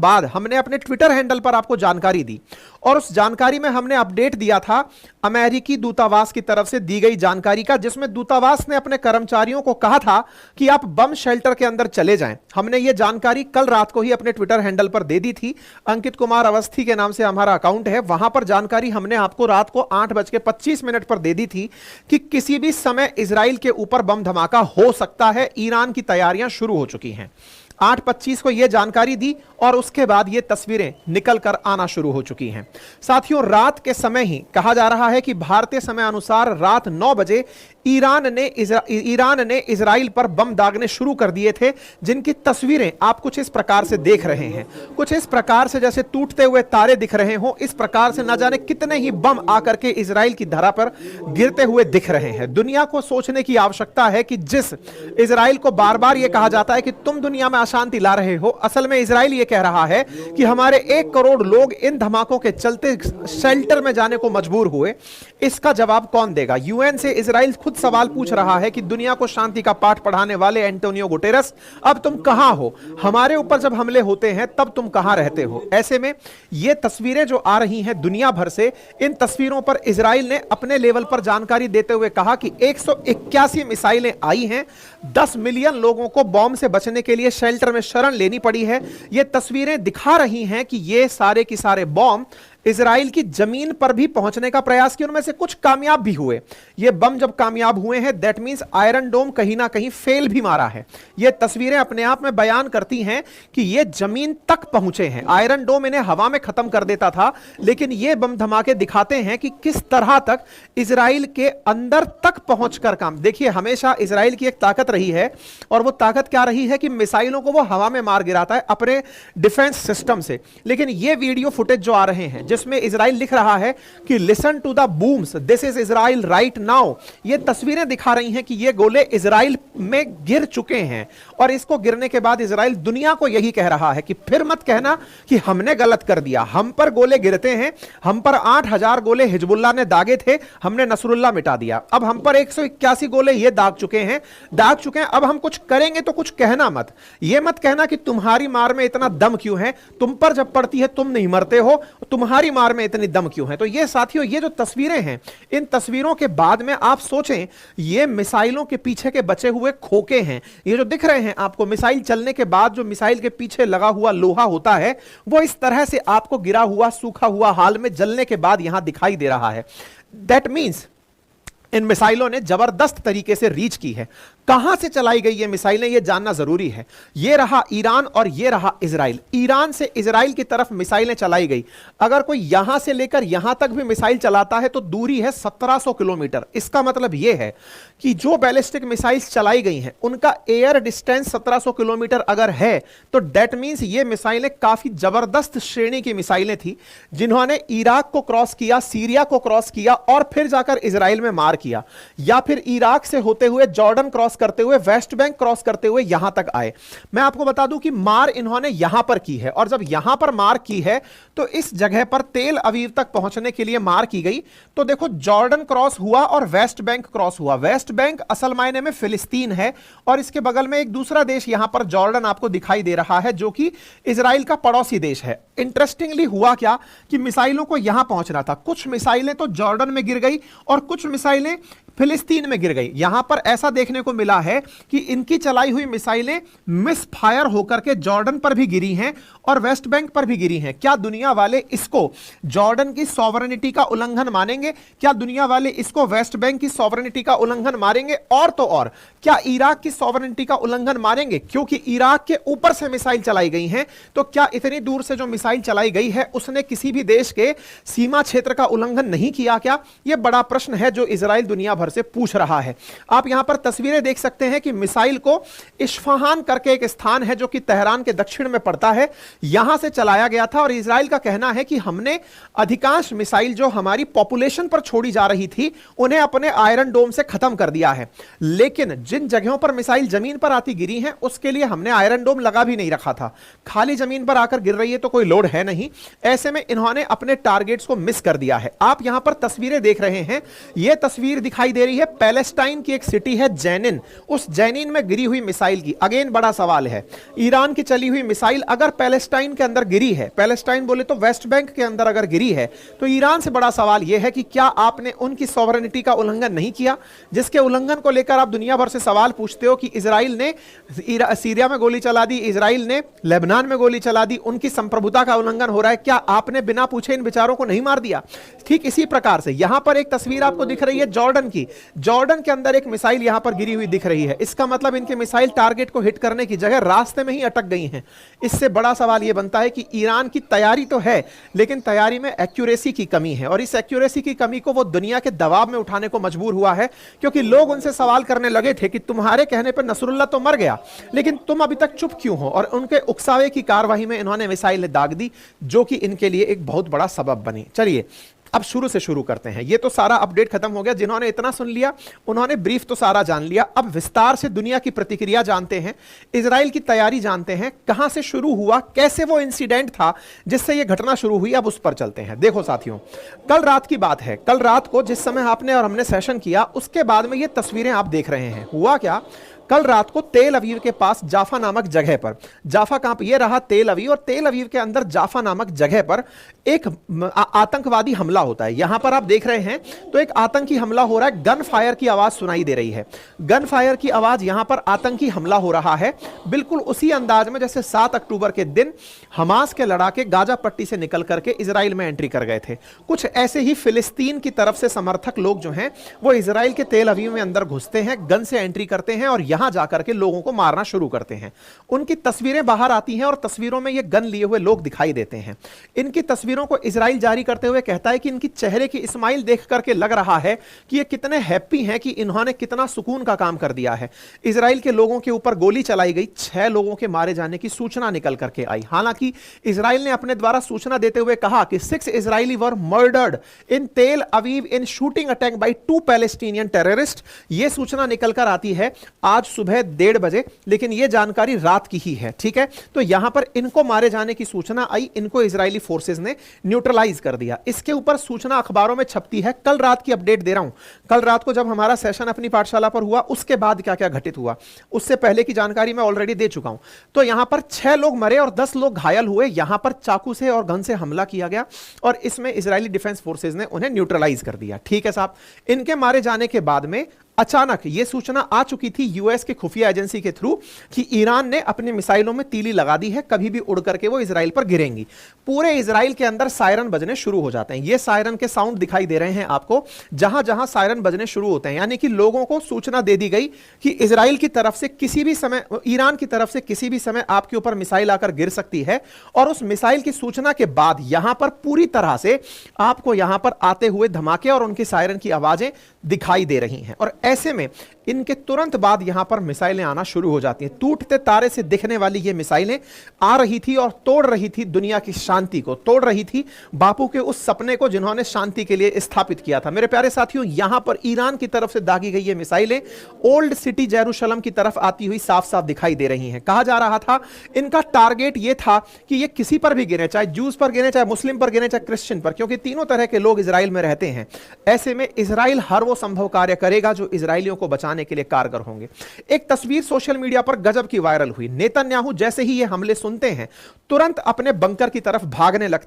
बाद हमने अपने ट्विटर हैंडल पर आपको जानकारी दी, और उस जानकारी में हमने अपडेट दिया था अमेरिकी दूतावास की तरफ से दी गई जानकारी का, जिसमें दूतावास ने अपने कर्मचारियों को कहा था कि आप बम शेल्टर के अंदर चले जाएं। हमने ये जानकारी कल रात को ही अपने ट्विटर हैंडल पर दे दी थी। अंकित कुमार अवस्थी के नाम से हमारा अकाउंट है, वहां पर जानकारी हमने आपको रात को 8:25 पर दे दी थी कि किसी भी समय इजराइल के ऊपर बम धमाका हो सकता है, ईरान की तैयारियां शुरू हो चुकी हैं। 8:25 को यह जानकारी दी और उसके बाद ये तस्वीरें निकल कर आना शुरू हो चुकी हैं। साथियों, रात के समय ही कहा जा रहा है कि भारतीय समय अनुसार रात 9 बजे ईरान ने इजराइल पर बम दागने शुरू कर दिए थे, जिनकी तस्वीरें आप कुछ इस प्रकार से देख रहे हैं। कुछ इस प्रकार से जैसे टूटते हुए तारे दिख रहे हो, इस प्रकार से न जाने कितने ही बम आकर के इजराइल की धरा पर गिरते हुए दिख रहे हैं। दुनिया को सोचने की आवश्यकता है कि जिस इजराइल को बार बार यह कहा जाता है कि तुम दुनिया में अशांति ला रहे हो, असल में इजराइल यह कह रहा है कि हमारे 1 करोड़ लोग इन धमाकों के चलते शेल्टर में जाने को मजबूर हुए। इसका जवाब कौन देगा? यूएन से इजराइल खुद सवाल पूछ रहा है कि दुनिया को शांति का पाठ पढ़ाने वाले एंटोनियो गुटेरस, अब तुम कहां हो? हमारे ऊपर जब हमले होते हैं तब तुम कहां रहते हो? ऐसे में ये तस्वीरें जो आ रही हैं दुनिया भर से, इन तस्वीरों पर इजराइल ने अपने लेवल पर जानकारी देते हुए कहा कि 181 मिसाइलें आई हैं, 10 मिलियन लोगों को बॉम्ब से बचने के लिए शेल्टर में शरण लेनी पड़ी है। ये तस्वीरें दिखा रही हैं कि ये सारे की सारे बॉम्ब इजराइल की जमीन पर भी पहुंचने का प्रयास किया, उनमें से कुछ कामयाब भी हुए। ये बम जब कामयाब हुए हैं, दैट मींस आयरन डोम कहीं ना कहीं फेल भी मारा है। ये तस्वीरें अपने आप में बयान करती हैं कि ये जमीन तक पहुंचे हैं। आयरन डोम इन्हें हवा में खत्म कर देता था, लेकिन ये बम धमाके दिखाते हैं कि किस तरह तक इजराइल के अंदर तक पहुंचकर काम। देखिए, हमेशा इजराइल की एक ताकत रही है, और वो ताकत क्या रही है कि मिसाइलों को वो हवा में मार गिराता है अपने डिफेंस सिस्टम से। लेकिन ये वीडियो फुटेज जो आ रहे हैं जिसमें इजराइल लिख रहा है कि listen to the booms, this is Israel right now, ये तस्वीरें दिखा रही हैं कि ये गोले इजराइल में गिर चुके हैं, और इसको गिरने के बाद इजराइल दुनिया को यही कह रहा है कि फिर मत कहना कि हमने गलत कर दिया, हम पर गोले गिरते हैं, हम पर 8000 गोले हिजबुल्लाह ने दागे थे, हमने नसरुल्लाह मिटा दिया, अब हम पर 181 गोले ये दाग चुके हैं, अब हम कुछ करेंगे तो कुछ कहना मत। ये मत कहना कि तुम्हारी मार में इतना दम क्यों है, तुम पर जब पड़ती है तुम नहीं मरते हो, तुम्हारी मार में इतनी दम क्यों है। तो ये साथियों, ये जो तस्वीरें हैं, इन तस्वीरों के बाद में आप सोचें, ये मिसाइलों के पीछे के बचे हुए खोखे हैं। ये जो दिख रहे हैं आपको, मिसाइल चलने के बाद जो मिसाइल के पीछे लगा हुआ लोहा होता है, वो इस तरह से आपको गिरा हुआ सूखा हुआ हाल में जलने के बाद यहां दिखाई दे रहा है। दैट मींस इन मिसाइलों ने जबरदस्त तरीके से रीच की है। कहां से चलाई गई ये मिसाइलें, ये जानना जरूरी है। ये रहा ईरान और ये रहा इजराइल। ईरान से इजराइल की तरफ मिसाइलें चलाई गई। अगर कोई यहां से लेकर यहां तक भी मिसाइल चलाता है तो दूरी है 1700 किलोमीटर। इसका मतलब यह है कि जो बैलिस्टिक मिसाइल्स चलाई गई हैं उनका एयर डिस्टेंस 1700 किलोमीटर अगर है, तो डेट मींस ये मिसाइलें काफी जबरदस्त श्रेणी की मिसाइलें थी, जिन्होंने इराक को क्रॉस किया, सीरिया को क्रॉस किया और फिर जाकर इजराइल में मार किया, या फिर इराक से होते हुए जॉर्डन क्रॉस करते हुए, वेस्ट बैंक क्रॉस करते हुए यहां तक आए। मैं आपको बता दूं कि मार इन्होंने यहां पर की है, और जब यहां पर मार की है तो इस जगह पर तेल अवीव तक पहुंचने के लिए मार की गई। तो देखो, जॉर्डन क्रॉस हुआ और वेस्ट बैंक क्रॉस हुआ। वेस्ट बैंक असल मायने में फिलिस्तीन है, और इसके बगल में एक दूसरा देश यहां पर जॉर्डन आपको दिखाई दे रहा है, जो कि इजराइल का पड़ोसी देश है। इंटरेस्टिंगली हुआ क्या कि मिसाइलों को यहां पहुंचना था। कुछ मिसाइलें तो जॉर्डन में गिर गई और कुछ मिसाइलें फिलिस्तीन में गिर गई। यहां पर ऐसा देखने को मिला है कि इनकी चलाई हुई मिसाइलें मिस फायर होकर के जॉर्डन पर भी गिरी हैं और वेस्ट बैंक पर भी गिरी हैं। क्या दुनिया वाले इसको जॉर्डन की सॉवरेनिटी का उल्लंघन मानेंगे? क्या दुनिया वाले इसको वेस्ट बैंक की सॉवरेनिटी का उल्लंघन मानेंगे? और तो और, क्या इराक की सॉवरेनिटी का उल्लंघन मानेंगे? क्योंकि इराक के ऊपर से मिसाइल चलाई गई हैं, तो क्या इतनी दूर से जो मिसाइल चलाई गई है उसने किसी भी देश के सीमा क्षेत्र का उल्लंघन नहीं किया क्या? यह बड़ा प्रश्न है जो इजराइल दुनिया से पूछ रहा है। आप यहां पर तस्वीरें देख सकते हैं कि मिसाइल को इस्फहान करके एक स्थान है जो कि तेहरान के दक्षिण में पड़ता है, यहां से चलाया गया था। और इजराइल का कहना है कि हमने अधिकांश मिसाइल जो हमारी पॉपुलेशन पर छोड़ी जा रही थी उन्हें अपने आयरन डोम से खत्म कर दिया है, लेकिन जिन जगहों पर मिसाइल जमीन पर आती गिरी हैं उसके लिए हमने आयरन डोम लगा भी नहीं रखा था। खाली जमीन पर आकर गिर रही है तो कोई लोड है नहीं। ऐसे में इन्होंने अपने टारगेट्स को मिस कर दिया है। आप यहां पर तस्वीरें देख रहे हैं, यह तस्वीर दिखाई दे रही है पैलेस्टाइन की एक सिटी है जेनिन, उस जेनिन में गिरी हुई मिसाइल की। अगेन बड़ा सवाल है, ईरान की चली हुई मिसाइल अगर पैलेस्टाइन के अंदर गिरी है, पैलेस्टाइन बोले तो वेस्ट बैंक के अंदर अगर गिरी है, तो ईरान से बड़ा सवाल यह है कि क्या आपने उनकी सॉवरेनिटी का उल्लंघन नहीं किया, जिसके उल्लंघन को लेकर आप दुनिया भर से सवाल पूछते हो कि इजराइल ने सीरिया में गोली चला दी, इजराइल ने लेबनान में गोली चला दी, उनकी संप्रभुता का उल्लंघन हो रहा है, क्या आपने बिना पूछे इन विचारों को नहीं मार दिया? ठीक इसी प्रकार से यहां पर एक तस्वीर आपको दिख रही है जॉर्डन की, जॉर्डन के अंदर एक मिसाइल यहां पर गिरी हुई दिख रही है। इसका मतलब इनके मिसाइल टारगेट को हिट करने की जगह रास्ते में ही अटक गई हैं। इससे बड़ा सवाल यह बनता है कि ईरान की तैयारी तो है, लेकिन तैयारी में एक्यूरेसी की कमी है, और इस एक्यूरेसी की कमी को वो दुनिया के दबाव में उठाने को मजबूर हुआ है, क्योंकि लोग उनसे सवाल करने लगे थे कि तुम्हारे कहने पर नसरुल्लाह तो मर गया, लेकिन तुम अभी तक चुप क्यों हो? और उनके उकसावे की कार्रवाई में इन्होंने मिसाइलें दाग दी, जो कि इनके लिए एक बहुत बड़ा सबब बनी। चलिए अब शुरू से शुरू करते हैं। ये तो सारा अपडेट खत्म हो गया, जिन्होंने इतना सुन लिया उन्होंने ब्रीफ तो सारा जान लिया। अब विस्तार से दुनिया की प्रतिक्रिया जानते हैं, इजराइल की तैयारी जानते हैं, कहां से शुरू हुआ, कैसे वो इंसिडेंट था जिससे ये घटना शुरू हुई। अब उस पर चलते हैं। देखो साथियों, कल रात की बात है, कल रात को जिस समय आपने और हमने सेशन किया उसके बाद में ये तस्वीरें आप देख रहे हैं। हुआ क्या, कल रात को तेल अवीव के पास जाफा नामक जगह पर, जाफा कहां पर, यह रहा तेल अवीव, और तेल अवीव के अंदर जाफा नामक जगह पर एक आतंकवादी हमला होता है। यहां पर आप देख रहे हैं तो एक आतंकी हमला हो रहा है, गन फायर की आवाज सुनाई दे रही है, गन फायर की आवाज, यहां पर आतंकी हमला हो रहा है, बिल्कुल उसी अंदाज में जैसे 7 अक्टूबर के दिन हमास के लड़ाके गाजा पट्टी से निकल करके इजराइल में एंट्री कर गए थे। कुछ ऐसे ही फिलिस्तीन की तरफ से समर्थक लोग जो हैं वो इजराइल के तेल अवीव में अंदर घुसते हैं, गन से एंट्री करते हैं और यहां जाकर के लोगों को मारना शुरू करते हैं। उनकी तस्वीरें बाहर आती हैं और तस्वीरों में ये गन लिए हुए लोग दिखाई देते हैं। इनकी तस्वीरों को इजराइल जारी करते हुए कहता है कि इनकी चेहरे की स्माइल देख करके लग रहा है कि ये कितने हैप्पी हैं, कि इन्होंने कितना सुकून का काम कर दिया है। इजराइल के लोगों के ऊपर गोली चलाई गई, 6 लोगों के मारे जाने की सूचना निकल करके आई। हालांकि इजराइल ने अपने द्वारा सूचना देते हुए कहा कि 6 इजरायली वर मर्डर्ड इन तेल अवीव इन shooting attack by 2 Palestinian terrorist. यह सूचना निकलकर आती है आज सुबह 1:30 बजे, लेकिन यह जानकारी रात की ही है। ठीक है, तो यहां पर इनको मारे जाने की सूचना आई, इनको इजरायली फोर्सेस ने न्यूट्रलाइज कर दिया। इसके ऊपर सूचना अखबारों में छपती है। कल रात की अपडेट दे रहा हूं, कल रात को जब हमारा सेशन अपनी पाठशाला पर हुआ उसके बाद क्या क्या घटित हुआ, उससे पहले की जानकारी मैं ऑलरेडी दे चुका हूं। तो यहां पर 6 लोग मरे और 10 लोग घायल हुए। यहां पर चाकू से और गन से हमला किया गया और इसमें इजरायली डिफेंस फोर्सेस ने उन्हें न्यूट्रलाइज कर दिया। ठीक है साहब, इनके मारे जाने के बाद में अचानक यह सूचना आ चुकी थी यूएस के खुफिया एजेंसी के थ्रू कि ईरान ने अपनी मिसाइलों में तीली लगा दी है, कभी भी उड़ करके वो इजराइल पर गिरेंगी। पूरे इजराइल के अंदर सायरन बजने शुरू हो जाते हैं। ये सायरन के साउंड दिखाई दे रहे हैं आपको, जहां जहां सायरन बजने शुरू होते हैं, यानी कि लोगों को सूचना दे दी गई कि इजराइल की तरफ से किसी भी समय, ईरान की तरफ से किसी भी समय आपके ऊपर मिसाइल आकर गिर सकती है। और उस मिसाइल की सूचना के बाद यहां पर पूरी तरह से आपको यहां पर आते हुए धमाके और उनकी सायरन की आवाजें दिखाई दे रही हैं। और ऐसे में इनके तुरंत बाद यहां पर मिसाइलें आना शुरू हो जाती हैं। टूटते तारे से दिखने वाली ये मिसाइलें आ रही थी और तोड़ रही थी दुनिया की शांति को, तोड़ रही थी बापू के उस सपने को जिन्होंने शांति के लिए स्थापित किया था। मेरे प्यारे साथियों, यहां पर ईरान की तरफ से दागी गई ये मिसाइलें ओल्ड सिटी जेरूशलम की तरफ आती हुई साफ साफ दिखाई दे रही हैं। कहा जा रहा था इनका टारगेट यह था कि ये किसी पर भी गिरे, चाहे जूस पर गिरे, चाहे मुस्लिम पर गिरे, चाहे क्रिश्चियन पर, क्योंकि तीनों तरह के लोग इजराइल में रहते हैं। ऐसे में इजराइल हर वो संभव कार्य करेगा जो इजराइलियों को बचाने के लिए कारगर होंगे। एक तस्वीर सोशल मीडिया पर गजब की वायरल हुई। नेतन्याहू जैसे ही ये हमले सुनते हैं तुरंत अपने बंकर की तरफ भागने लगते